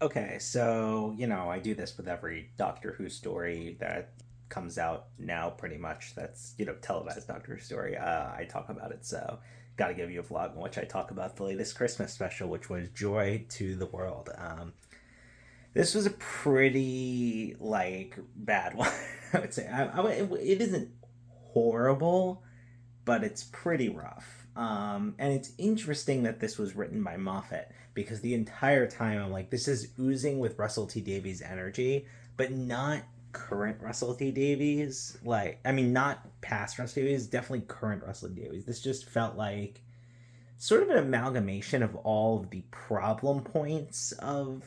Okay, so, I do this with every Doctor Who story that comes out now, pretty much. That's, televised Doctor Who story. I talk about it, so gotta give you a vlog in which I talk about the latest Christmas special, which was Joy to the World. This was a pretty, bad one, I would say. It isn't horrible, but it's pretty rough. And it's interesting that this was written by Moffat because the entire time I'm like, this is oozing with Russell T Davies energy, but not current Russell T Davies. Not past Russell T Davies, definitely current Russell T Davies. This just felt like sort of an amalgamation of all of the problem points of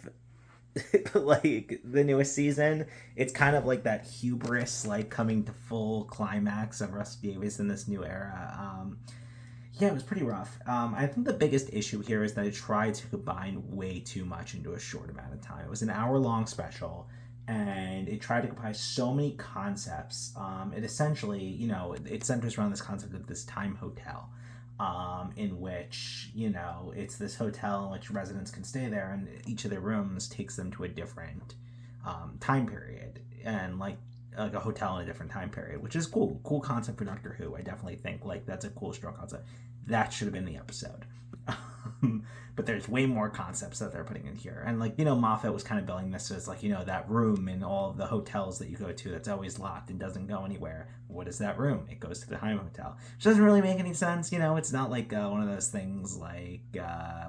like the newest season. It's kind of like that hubris, like coming to full climax of Russell Davies in this new era. Yeah, it was pretty rough. I think the biggest issue here is that it tried to combine way too much into a short amount of time. It was an hour long special, and it tried to combine so many concepts. It essentially, it centers around this concept of this time hotel, in which, it's this hotel in which residents can stay there, and each of their rooms takes them to a different time period. And like a hotel in a different time period, which is cool concept for Doctor Who. I definitely think like that's a cool strong concept. That should have been the episode. But there's way more concepts that they're putting in here, and Moffat was kind of billing this as like that room in all of the hotels that you go to that's always locked and doesn't go anywhere. What is that room? It goes to the Time Hotel, which doesn't really make any sense. It's not like one of those things like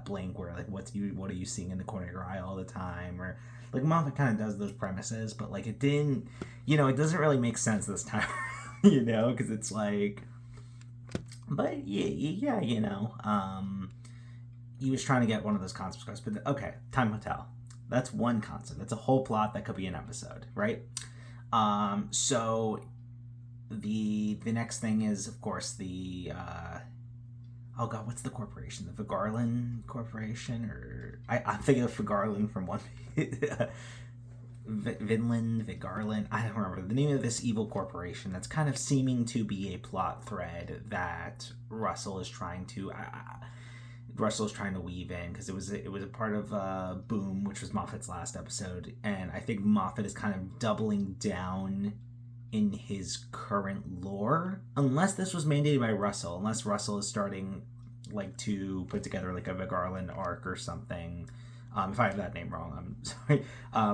Blink, where like what are you seeing in the corner of your eye all the time, or like Moffat kind of does those premises, but like it didn't, it doesn't really make sense this time, because it's like, but yeah, he was trying to get one of those concepts across. But okay, Time Hotel, that's one concept. That's a whole plot that could be an episode, right? So the next thing is, of course, the oh god, what's the corporation? The Vigarland Corporation, or I'm thinking of Vigarland from One Vinland, Vigarland. I don't remember the name of this evil corporation that's kind of seeming to be a plot thread that Russell is trying to weave in, because it was a part of Boom, which was Moffat's last episode, and I think Moffat is kind of doubling down in his current lore, unless this was mandated by Russell, unless Russell is starting like to put together like a Vigarland arc or something. If I have that name wrong, I'm sorry.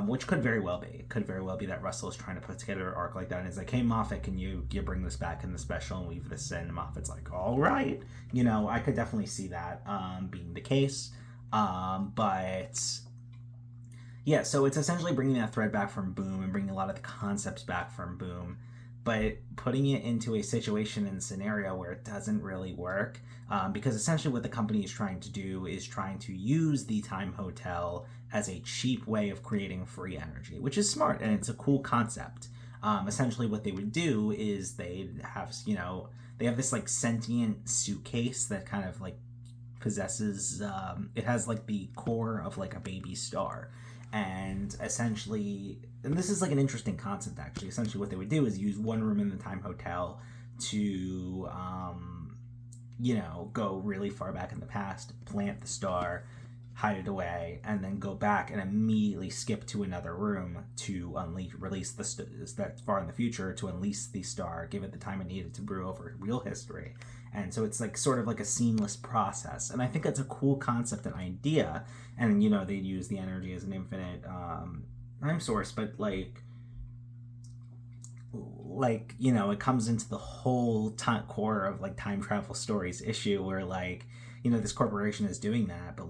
Which could very well be. It could very well be that Russell is trying to put together an arc like that, and is like, "Hey, Moffat, can you bring this back in the special and weave this in?" And Moffat's like, "All right." I could definitely see that being the case. But yeah, so it's essentially bringing that thread back from Boom and bringing a lot of the concepts back from Boom, but putting it into a situation and scenario where it doesn't really work, because essentially what the company is trying to do is trying to use the Time Hotel as a cheap way of creating free energy, which is smart and it's a cool concept. Essentially what they would do is they have this like sentient suitcase that kind of like possesses, it has like the core of like a baby star, and essentially, and this is like an interesting concept actually. Essentially what they would do is use one room in the Time Hotel to go really far back in the past, plant the star, hide it away, and then go back and immediately skip to another room to release that far in the future, to unleash the star, give it the time it needed to brew over real history. And so it's like sort of like a seamless process, and I think that's a cool concept and idea. And they'd use the energy as an infinite time source, but it comes into the whole core of like time travel stories issue, where this corporation is doing that, but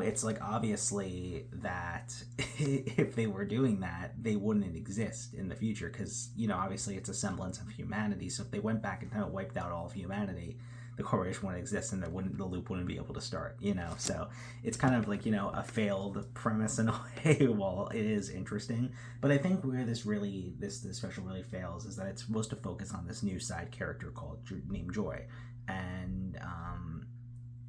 it's like obviously that if they were doing that, they wouldn't exist in the future, because obviously it's a semblance of humanity. So if they went back and kind of wiped out all of humanity, the corporation wouldn't exist, and the loop wouldn't be able to start. So it's kind of like a failed premise in a way. While it is interesting, but I think where this special really fails is that it's supposed to focus on this new side character named Joy, and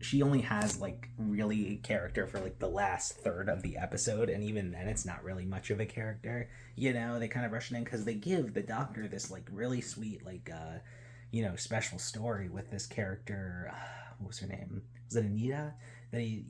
she only has like really a character for like the last third of the episode, and even then it's not really much of a character. They kind of rush it in because they give the Doctor this like really sweet special story with this character. What was her name? Was it Anita?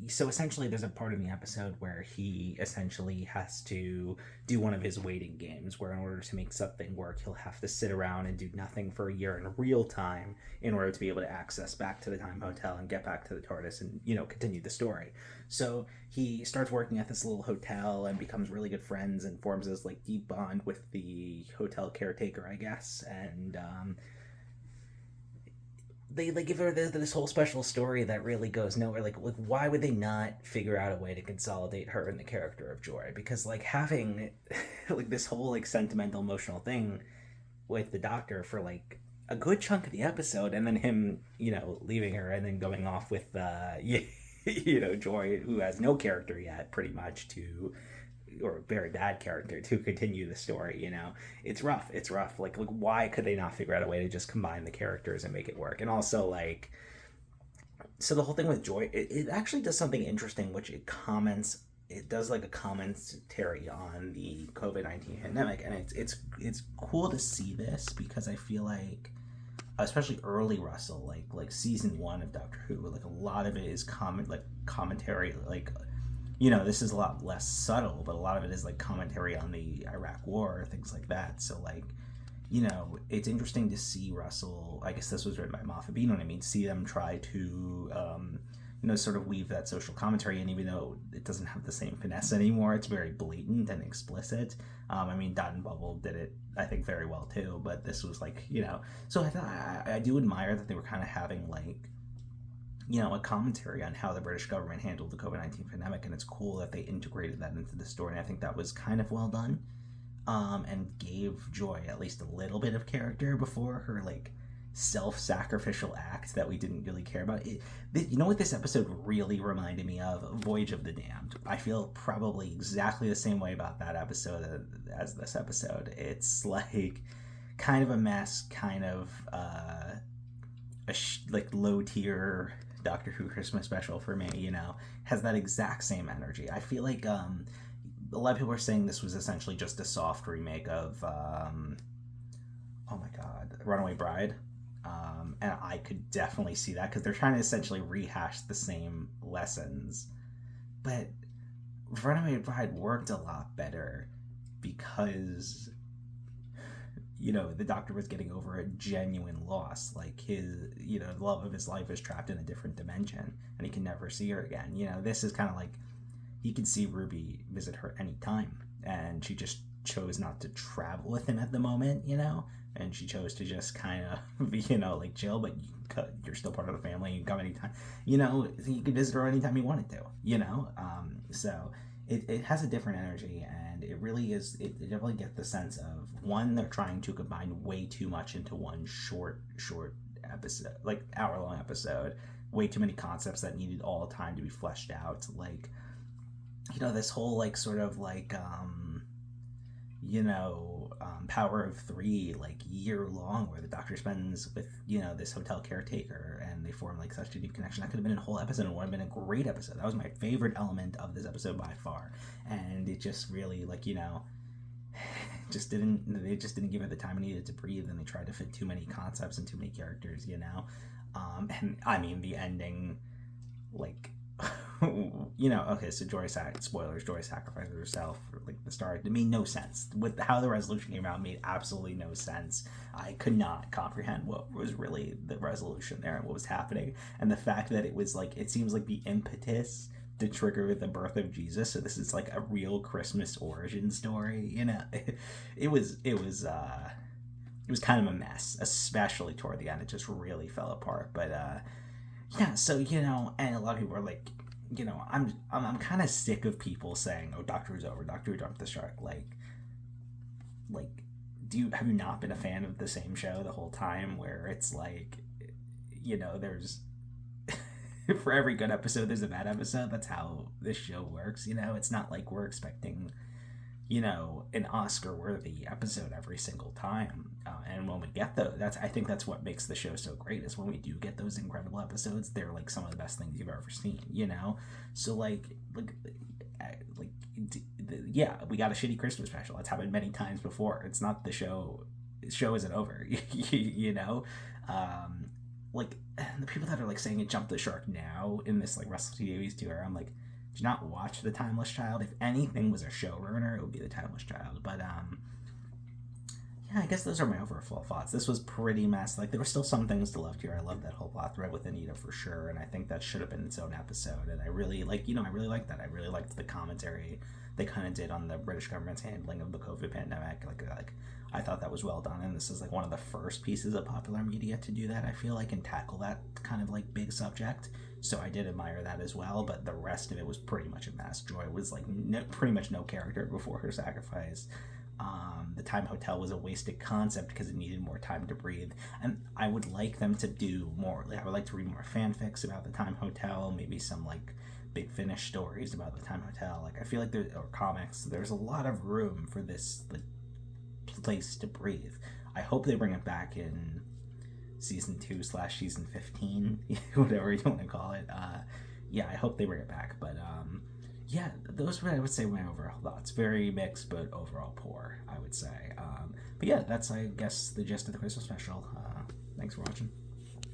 so essentially there's a part in the episode where he essentially has to do one of his waiting games where in order to make something work he'll have to sit around and do nothing for a year in real time in order to be able to access back to the time hotel and get back to the TARDIS and continue the story. So he starts working at this little hotel and becomes really good friends and forms this like deep bond with the hotel caretaker, I guess. And they like give her this whole special story that really goes nowhere. Like why would they not figure out a way to consolidate her in the character of Joy? Because like having like this whole like sentimental emotional thing with the Doctor for like a good chunk of the episode, and then him leaving her and then going off with Joy, who has no character yet, pretty much, to or a very bad character to continue the story. It's rough. Like why could they not figure out a way to just combine the characters and make it work? And also like, so the whole thing with Joy, it actually does something interesting, which it does like a commentary on the COVID-19 pandemic, and it's cool to see this because I feel like, especially early Russell, like season 1 of Doctor Who, like a lot of it is commentary, like this is a lot less subtle, but a lot of it is like commentary on the Iraq War, things like that. So like, it's interesting to see Russell. I guess this was written by Moffat, but see them try to sort of weave that social commentary in, even though it doesn't have the same finesse anymore. It's very blatant and explicit. Dot and Bubble did it, I think, very well too, but this was like, so I thought I do admire that they were kind of having like, a commentary on how the British government handled the COVID-19 pandemic, and it's cool that they integrated that into the story, and I think that was kind of well done, and gave Joy at least a little bit of character before her like self-sacrificial act that we didn't really care about. You know what this episode really reminded me of? Voyage of the Damned. I feel probably exactly the same way about that episode as this episode. It's like kind of a mess, kind of like low tier Doctor Who Christmas special for me, has that exact same energy. I feel like a lot of people are saying this was essentially just a soft remake of Runaway Bride. And I could definitely see that because they're trying to essentially rehash the same lessons. But Runaway Bride worked a lot better because the Doctor was getting over a genuine loss. Like his, the love of his life is trapped in a different dimension and he can never see her again. This is kind of like he could see Ruby visit her anytime, and she just chose not to travel with him at the moment, and she chose to just kind of, like chill, but you're still part of the family. You can come anytime, you could visit her anytime you wanted to, so it has a different energy, and it really is, it definitely gets the sense of, one, they're trying to combine way too much into one short episode, like hour-long episode, way too many concepts that needed all the time to be fleshed out, like, this whole, like, sort of, like, Power of Three, like, year long, where the Doctor spends with, this hotel caretaker, and they form, like, such a deep connection. That could have been a whole episode, and would have been a great episode. That was my favorite element of this episode by far. And it just really, like, they just didn't give it the time it needed to breathe, and they tried to fit too many concepts and too many characters, and the ending, like, okay, so Joy sacrifices herself for, like, the start. It made no sense. With how the resolution came out, made absolutely no sense. I could not comprehend what was really the resolution there and what was happening. And the fact that it was, like, it seems like the impetus to trigger the birth of Jesus, so this is, like, a real Christmas origin story, it was kind of a mess, especially toward the end. It just really fell apart. But, yeah, so, and a lot of people are like, I'm kind of sick of people saying, "Oh, Doctor Who's over. Doctor Who jumped the shark." Like, have you not been a fan of the same show the whole time? Where it's like, there's for every good episode, there's a bad episode. That's how this show works. It's not like we're expecting, an Oscar-worthy episode every single time. And when we get I think that's what makes the show so great, is when we do get those incredible episodes, they're like some of the best things you've ever seen, So yeah, we got a shitty Christmas special. It's happened many times before. It's not the show. The show isn't over, Like, and the people that are like saying it jumped the shark now in this like Russell T Davies tour, I'm like, do not watch The Timeless Child. If anything was a showrunner, it would be The Timeless Child. But yeah, I guess those are my overall thoughts. This was pretty messy. Like, there were still some things to love here. I love that whole plot thread with Anita for sure, and I think that should have been its own episode. And I really I really liked that. I really liked the commentary they kind of did on the British government's handling of the COVID pandemic. Like I thought that was well done, and this is like one of the first pieces of popular media to do that. I feel like and tackle that kind of like big subject. So I did admire that as well, but the rest of it was pretty much a mess. Joy was like pretty much no character before her sacrifice. The Time Hotel was a wasted concept because it needed more time to breathe. And I would like them to do more. Like, I would like to read more fanfics about the Time Hotel, maybe some like Big Finish stories about the Time Hotel. Like, I feel like or comics. There's a lot of room for this like place to breathe. I hope they bring it back in season 2/season 15, whatever you want to call it. Yeah, I hope they bring it back. But yeah, those were, I would say, my overall thoughts. Very mixed, but overall poor, I would say. But yeah, that's, I guess, the gist of the Christmas special. Thanks for watching.